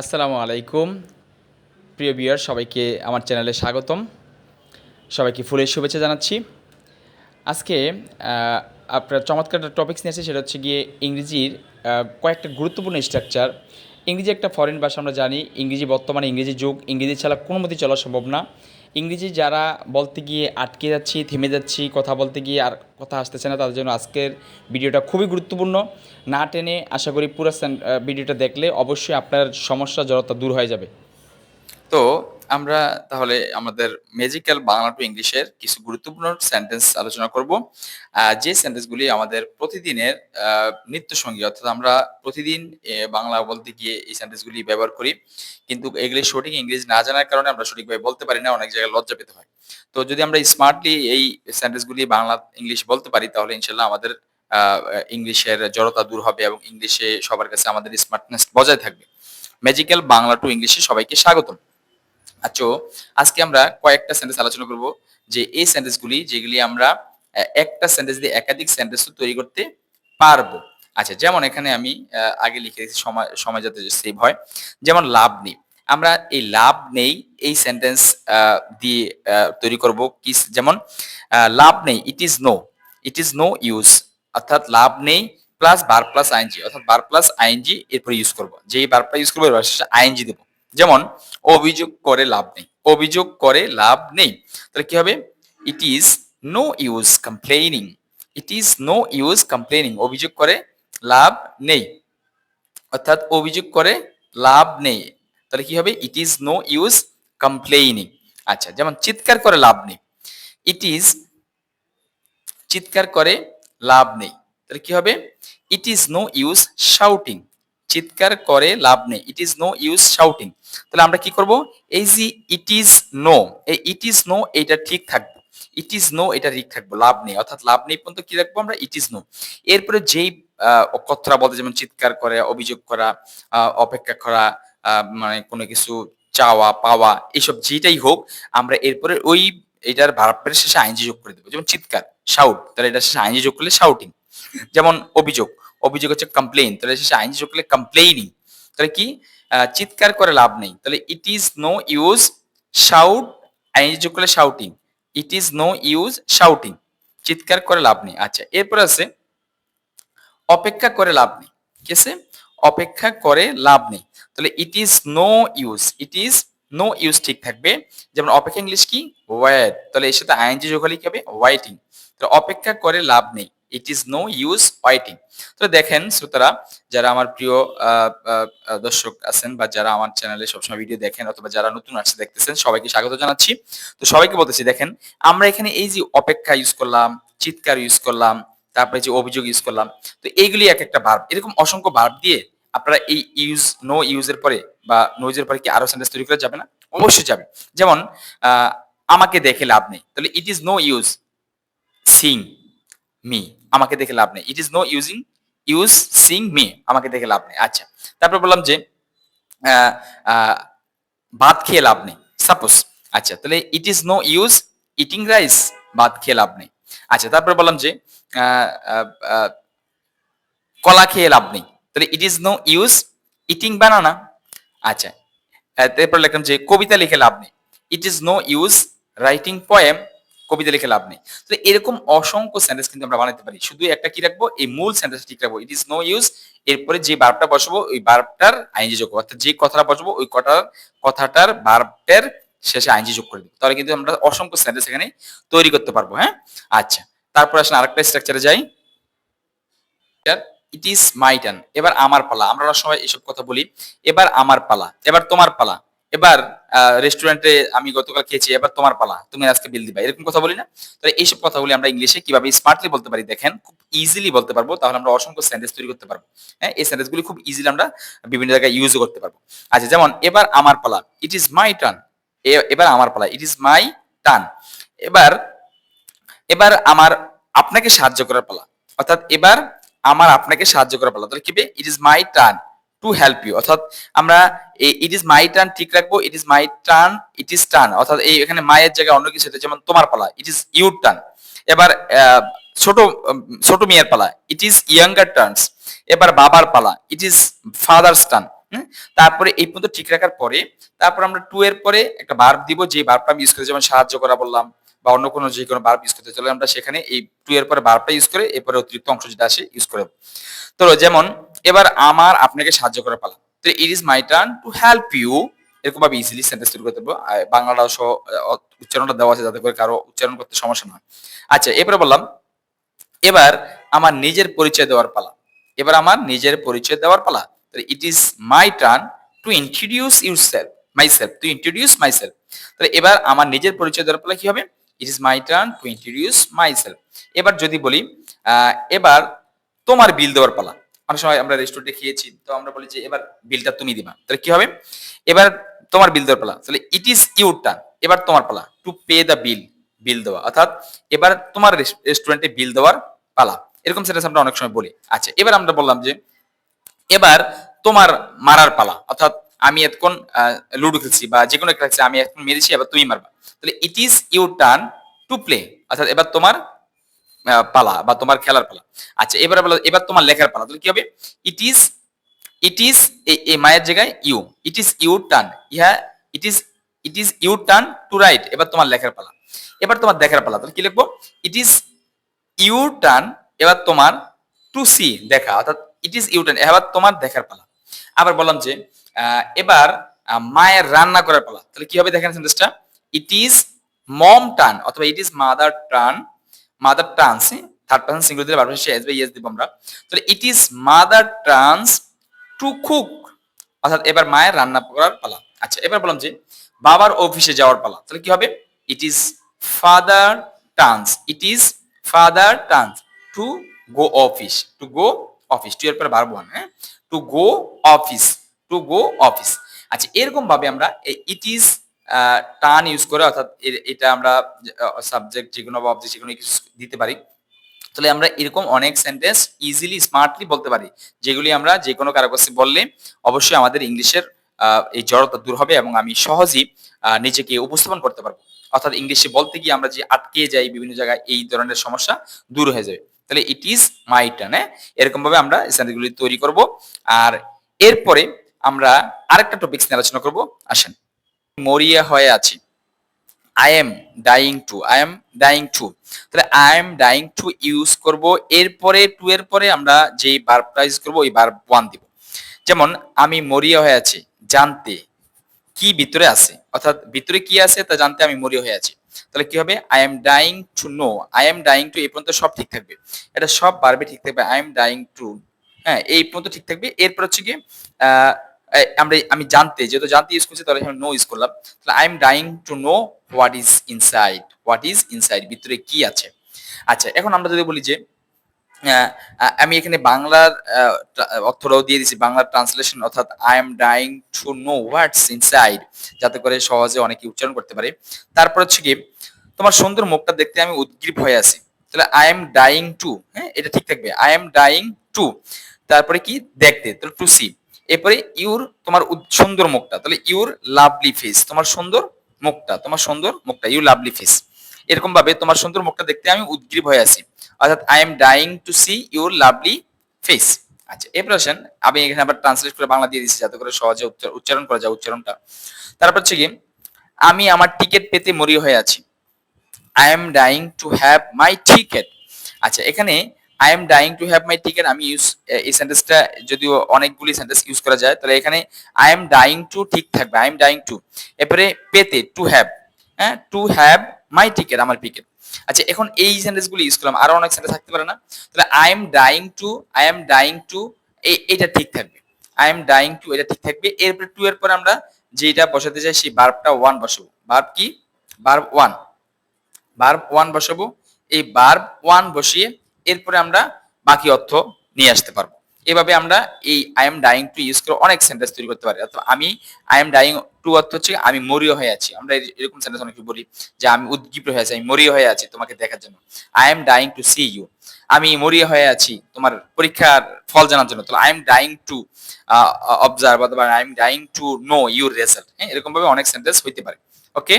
আসসালামু আলাইকুম প্রিয় ভিউয়ার, সবাইকে আমার চ্যানেলে স্বাগতম। সবাইকে ফুলের শুভেচ্ছা জানাচ্ছি। আজকে আপনার চমৎকার একটা টপিকস নিয়ে আসছি, সেটা হচ্ছে গিয়ে ইংরেজির কয়েকটা গুরুত্বপূর্ণ স্ট্রাকচার। ইংরেজি একটা ফরেন ভাষা, আমরা জানি। ইংরেজি বর্তমানে ইংরেজি যুগ, ইংরেজি ছাড়া কোনো মতেই চলা সম্ভব না। ইংরেজি যারা বলতে গিয়ে আটকে যাচ্ছি, থেমে যাচ্ছি, কথা বলতে গিয়ে আর কথা আসতেছে না, তাদের জন্য আজকের ভিডিওটা খুবই গুরুত্বপূর্ণ। না টেনে আশা করি পুরো ভিডিওটা দেখলে অবশ্যই আপনার সমস্যা জড়তা দূর হয়ে যাবে। তো আমরা তাহলে আমাদের ম্যাজিক্যাল বাংলা টু ইংলিশের কিছু গুরুত্বপূর্ণ সেন্টেন্স আলোচনা করব, যে সেন্টেন্সগুলি আমাদের প্রতিদিনের নিত্যসঙ্গী, অর্থাৎ আমরা প্রতিদিন বাংলা বলতে গিয়ে এই সেন্টেন্সগুলি ব্যবহার করি, কিন্তু এগুলি সঠিক ইংরেজি না জানার কারণে আমরা সঠিকভাবে বলতে পারি না, অনেক জায়গায় লজ্জা পেতে হয়। তো যদি আমরা স্মার্টলি এই সেন্টেন্সগুলি বাংলা ইংলিশ বলতে পারি, তাহলে ইনশাল্লাহ আমাদের ইংলিশের জড়তা দূর হবে এবং ইংলিশে সবার কাছে আমাদের স্মার্টনেস বজায় থাকবে। ম্যাজিক্যাল বাংলা টু ইংলিশে সবাইকে স্বাগতম। আচ্ছা, আজকে আমরা কয়েকটা সেন্টেন্স আলোচনা করব, যে এই সেন্টেন্সগুলি যেগুলি আমরা একটা সেন্টেন্স দিয়ে একাধিক সেন্টেন্স তৈরি করতে পারবো। আচ্ছা, যেমন এখানে আমি আগে লিখে রেখেছি, সময় সময় যাতে সেভ হয়। যেমন লাভ নেই, আমরা এই লাভ নেই এই সেন্টেন্স দিয়ে তৈরি করব কি, যেমন লাভ নেই, it is no, it is no use, অর্থাৎ লাভ নেই প্লাস বার প্লাস আইএনজি, অর্থাৎ বার প্লাস আইএনজি এরপরে ইউজ করব। যেই বারটা ইউজ করবো এবার শেষে আইএনজি দেবো। যেমন অভিযোগ করে লাভ নেই, অভিযোগ করে লাভ নেই, তাহলে কি হবে? It is no use complaining, it is no use complaining, অভিযোগ করে লাভ নেই, অর্থাৎ অভিযোগ করে লাভ নেই, তাহলে কি হবে? It is no use complaining. আচ্ছা, যেমন চিৎকার করে লাভ নেই, ইট ইজ, চিৎকার করে লাভ নেই, তাহলে কি হবে? It is no use shouting, চিৎকার করে লাভ নেই, it is no use shouting. তাহলে আমরা কি করব? এই যে ইট ইজ নো, এই ইট ইজ নো এটা ঠিক থাকবে, ইট ইজ নো এটা ঠিক থাকবে, লাভ নেই অর্থাৎ লাভ নেই পর্যন্ত কি রাখবো আমরা? It is no. এরপরে যেই কথাটা বলতে, যেমন চিৎকার করে, অভিযোগ করা, অপেক্ষা করা, মানে কোনো কিছু চাওয়া পাওয়া, এসব যেটাই হোক, আমরা এরপরে ওই এটার ভার্বের শেষে আইএনজি যোগ করে দেবো। যেমন চিৎকার, শাউট, তাহলে এটার শেষে আইএনজি যোগ করলে শাউটিং। যেমন অভিযোগ, অভিযোগ হচ্ছে কমপ্লেইন, তাহলে শেষে আইএনজি যোগ করলে কমপ্লেইনিং। তাহলে কি? চিৎকার করে লাভ নেই, তাহলে it is no use shout, I N G যোগ করলে shouting, it is no use shouting, চিৎকার করে লাভ নেই। আচ্ছা, এরপর আছে অপেক্ষা করে লাভ নেই। কি আছে? অপেক্ষা করে লাভ নেই, তাহলে it is no use, it is no use ঠিক থাকবে। যেমন অপেক্ষা ইংলিশ কি? ওয়েট, তাহলে এর সাথে আইএনজি যোগ হলে কি হবে? ওয়াইটিং। তাহলে অপেক্ষা করে লাভ নেই, it is no use waiting. তো দেখেন শ্রোতারা, যারা আমার প্রিয় দর্শক আছেন বা যারা আমার চ্যানেলে সবসময় ভিডিও দেখেন, অথবা যারা নতুন আসছে দেখতেছেন, সবাইকে স্বাগত জানাচ্ছি। তো সবাইকে বলতেছি, দেখেন আমরা এখানে এই যে অপেক্ষা ইউজ করলাম, চিৎকার ইউজ করলাম, তারপরে যে অভিযোগ ইউজ করলাম, তো এইগুলি এক একটা ভার্ব, এরকম অসংখ্য ভার্ব দিয়ে আপনারা এই ইউজ, নো ইউজের পরে বা নোইজের পরে কি আরো সেন্টেন্স তৈরি করা যাবে না? অবশ্যই যাবে। যেমন আমাকে দেখে লাভ নেই, তাহলে it is no use seeing me, আমাকে দেখে লাভ নেই, it is no use seeing me, আমাকে দেখে লাভ নেই। আচ্ছা, তারপর বললাম যে আহ, আহ, ভাত খেয়ে লাভ নেই, সাপোজ। আচ্ছা, তাহলে it is no use eating rice, ভাত খেয়ে লাভ নেই। আচ্ছা, তারপর বললাম যে আহ, আহ, আহ, কলা খেয়ে লাভ নেই, তাহলে it is no use eating banana. আচ্ছা, তারপর লিখলাম যে কবিতা লিখে লাভ নেই, it is no use writing poem, কবিতা লিখে লাভ নেই। তো এরকম অসংখ্য সেন্টেন্স কিন্তু আমরা বানাতে পারি, শুধু একটা কি রাখবো? এই মূল সেন্টেন্স ঠিক রাখবো, ইট ইজ নো ইউজ, এরপরে যে ভার্বটা বসাবো ওই ভার্বটার আইএনজি যোগ করবো, অর্থাৎ যে কথাটা বসাবো ওই কথাটার ভার্বের শেষে আইএনজি যোগ করে দিব, তাহলে কিন্তু আমরা অসংখ্য সেন্টেন্স এখানে তৈরি করতে পারবো। হ্যাঁ, আচ্ছা, তারপর আসলে আরেকটা স্ট্রাকচারে যাই। ইট ইজ মাই টার্ন, এবার আমার পালা। আমরা সবাই এসব কথা বলি, এবার আমার পালা, এবার তোমার পালা, এবার রেস্টুরেন্টে আমি গতকাল খেয়েছি, এবার তোমার পালা, তুমি আজকে বিল দিবা, এরকম কথা বলি না? তাহলে এইসব কথাগুলি আমরা ইংলিশে কিভাবে স্মার্টলি বলতে পারি দেখেন, খুব ইজিলি বলতে পারবো, তাহলে আমরা অসংখ্য সেন্টেন্স তৈরি করতে পারবো। হ্যাঁ, এই সেন্টেন্সগুলি খুব ইজিলি আমরা বিভিন্ন জায়গায় ইউজ করতে পারবো। আচ্ছা, যেমন এবার আমার পালা, ইট ইজ মাই টার্ন, এবার আমার পালা, ইট ইজ মাই টার্ন। এবার এবার আমার আপনাকে সাহায্য করার পালা, অর্থাৎ এবার আমার আপনাকে সাহায্য করার পালা, তাহলে কি হবে? It is my turn to help you, অর্থাৎ আমরা ইট ইজ মাই টার্ন ঠিক রাখবো, it is my turn, it is turn, অর্থাৎ এই এখানে মায়ের জায়গায় অন্য কিছু হতে, যেমন তোমার পালা, ইট ইজ ইউর টার্ন। এবার ছোট ছোট মেয়ের পালা, ইট ইজ ইয়াঙ্গার টার্নস। এবার বাবার পালা, ইট ইজ ফাদার্স টার্ন, হুম? তারপরে এই পর্যন্ত ঠিক রাখার পরে তারপর আমরা টু এর পরে একটা ভার্ব দিব, যে ভার্বটা আমি ইউজ করে, যেমন সাহায্য করা বললাম বা অন্য কোনো যে কোনো ভার্ব ইউজ করতে চলে, আমরা সেখানে এই টু এর পরে ভার্বটা ইউজ করে এরপরে অতিরিক্ত অংশ যেটা আসে ইউজ করে। তো যেমন এবার আমার আপনাকে সাহায্য করার পালা, তো it is my turn to help you, এরকম ভাবে ইজিলি সেন্টেন্স তৈরি করতে পারবো। বাংলাটা সহ উচ্চারণটা দেওয়া আছে যাতে করে কারো উচ্চারণ করতে সমস্যা না হয়। আচ্ছা, এরপরে বললাম এবার আমার নিজের পরিচয় দেওয়ার পালা। এবার আমার নিজের পরিচয় দেওয়ার পালা। ইট is my turn to introduce yourself myself to introduce myself. তাহলে এবার আমার নিজের পরিচয় দেওয়ার পালা কি হবে? It is my turn to introduce myself. এবার যদি বলি এবার তোমার বিল দেওয়ার পালা। অনেক সময় আমরা রেস্টুরেন্টে খেয়েছি, তো আমরা বলি যে এবার বিলটা তুমি দিবা, তাহলে কি হবে? এবার তোমার বিল দেওয়ার পালা, তাহলে ইট ইজ ইউর টার্ন, এবার তোমার পালা টু পে দ্য বিল, বিল দেওয়া, অর্থাৎ এবার তোমার রেস্টুরেন্টে বিল দেওয়ার পালা। এরকম সেন্টেন্স আমরা অনেক সময় বলি। আচ্ছা, এবার আমরা বললাম যে এবার তোমার মারার পালা, অর্থাৎ আমি এতক্ষণ লুডো খেলছি বা যে কোনো একটা খেলছি, আমি এখন মেরেছি, এবার তুমি মারবা, তাহলে it is your turn to play, অর্থাৎ এবার তোমার পালা বা তোমার খেলার পালা। আচ্ছা, এবার বলো এবার তোমার লেখার পালা, তাহলে কি হবে? ইট ইজ ইট ইজ এই মায়ের জায়গায় you, it is your turn, ইহা it is it is your turn to write, এবার তোমার লেখার পালা। এবার তোমার দেখার পালা, তাহলে কি লিখবো? ইট ইজ ইউর টার্ন, এবার তোমার টু সি, দেখা, অর্থাৎ ইট ইজ ইউর টার্ন, এবার তোমার দেখার পালা। আবার বললাম যে এবার মায়ের রান্না করার পালা, তাহলে কি হবে দেখেন সেন্টেন্সটা? ইট ইজ মম টার্ন, অথবা it is mother turn, mother turns, third person singular দিলে ভার্ব শেষে এস বাই এস দিব আমরা। তাহলে it is mother turns to cook, অর্থাৎ এবার মায়ের রান্না করার পালা। আচ্ছা, এবার বললাম যে বাবার অফিসে যাওয়ার পালা, তাহলে কি হবে? It is father turns, it is father turns to go office, to go office, to এর পরে ভার্ব ওয়ান, হ্যাঁ, to go office, to go office. আচ্ছা, এরকম ভাবে আমরা ইট ইজ টার্ন ইউজ করে, অর্থাৎ এটা আমরা সাবজেক্ট যেকোনো বা অবজেক্ট যেকোনো কিছু দিতে পারি। তাহলে আমরা এরকম অনেক সেন্টেন্স ইজিলি স্মার্টলি বলতে পারি, যেগুলি আমরা যে কোনো কারো কাছে বললে অবশ্যই আমাদের ইংলিশের এই জড়তা দূর হবে এবং আমি সহজেই নিজেকে উপস্থাপন করতে পারবো। অর্থাৎ ইংলিশে বলতে গিয়ে আমরা যে আটকে যাই বিভিন্ন জায়গায়, এই ধরনের সমস্যা দূর হয়ে যাবে। তাহলে ইট ইজ মাই টার্ন, এরকম ভাবে আমরা সেন্টেন্সগুলি তৈরি করব। আর এরপরে আমরা আরেকটা টপিকস নিয়ে আলোচনা করব। আসেন, মরিয়া হয়ে আছি, I am dying to, I am dying to, তাহলে I am dying to use করব। এরপরে টু এর পরে আমরা যেই ভার্বটা ইউজ করব ওই ভার্ব ওয়ান দিব। যেমন আমি মরিয়া হয়ে আছি, জানতে কি ভিতরে আছে, অর্থাৎ ভিতরে কি আছে তা জানতে আমি মরিয়া হয়ে আছি। তাহলে কি হবে? I am dying to know, I am dying to, এই পর্যন্ত সব ঠিক থাকবে, এটা সব ভার্বে ঠিক থাকবে। আই এম ডাইং টু, হ্যাঁ, এই পর্যন্ত ঠিক থাকবে। এরপর হচ্ছে কি আমি জানতে, যেহেতু জানতে ইউজ করছি তাহলে নো ইউজ করলাম। তাহলে I am dying to know what is inside, what is inside, ভিতরে কি আছে। আচ্ছা, এখন আমরা যদি বলি যে আমি এখানে বাংলার অর্থটাও দিয়ে দিছি, বাংলার ট্রান্সলেশন, অর্থাৎ I am dying to no what's inside, যাতে করে সহজে অনেকে উচ্চারণ করতে পারে। তারপর হচ্ছে কি তোমার সুন্দর মুখটা দেখতে আমি উদ্গ্রীব হয়ে আছি, তাহলে আই এম ডাইং টু, হ্যাঁ, এটা ঠিক থাকবে, আই এম ডাইং টু। তারপরে কি দেখতে, তাহলে টু সি। এরপরে ইউর তোমার সুন্দর মুখটা, তাহলে ইউর লাভলি ফেস, তোমার সুন্দর মুখটা, তোমার সুন্দর মুখটা, ইউ লাভলি ফেস। এরকম ভাবে তোমার সুন্দর মুখটা দেখতে আমি উদ্গ্রীব হয়ে আছি, অর্থাৎ I am dying to see your lovely face. আচ্ছা, এরপর আসেন, আমি এখানে আবার ট্রান্সলেট করে বাংলা দিয়ে দিচ্ছি যাতে করে সহজে উচ্চারণ করা যায় উচ্চারণটা। তারপর হচ্ছে কি আমি আমার টিকিট পেতে মরিয়া হয়ে আছি, I am dying two have my ticket. আচ্ছা, এখানে I am dying two have my ticket আমি ইউজ, এই সেন্টেন্সটা যদিও অনেকগুলি সেন্টেন্স ইউজ করা যায়, তাহলে এখানে আই এম ডাইং টু ঠিক থাকবে, আই এম ডাইং টু। এরপরে পেতে টু হ্যাভ, হ্যাঁ, টু হ্যাভ মাই টিকেট, আমার টিকেট। আচ্ছা, এখন এই সেন্টেন্সগুলি ইউজ করলাম, আরো অনেক সেন্টেন্স থাকতে পারে না? তাহলে I am dying to, I am dying to, এটা ঠিক থাকবে, আই এম ডাইং টু, এটা ঠিক থাকবে। এরপরে টু এর পরে আমরা যেটা বসাতে চাই সেই ভার্বটা ওয়ান বসাবো। ভার্ব কি? ভার্ব ওয়ান, ভার্ব ওয়ান বসাবো। এই ভার্ব ওয়ান বসিয়ে এরপরে আমরা বাকি অর্থ নিয়ে আসতে পারবো। এভাবে আমরা এই I am dying to use করে অনেক সেন্টেন্স তৈরি করতে পারি। অর্থাৎ আমি আই এম ডাইং টু অর্থ হচ্ছে আমি মরিয়া হয়ে আছি, আমরা এরকম সেন্টেন্স অনেক বলি যে আমি উদ্গ্রীব হয়ে আছি, আমি মরিয়া হয়ে আছি তোমাকে দেখার জন্য। I am dying to see you, আমি মরিয়া হয়ে আছি তোমার পরীক্ষার ফল জানার জন্য। তাহলে I am dying to observe অথবা I am dying to know your result. হ্যাঁ, এরকম ভাবে অনেক সেন্টেন্স হইতে পারে। ওকে।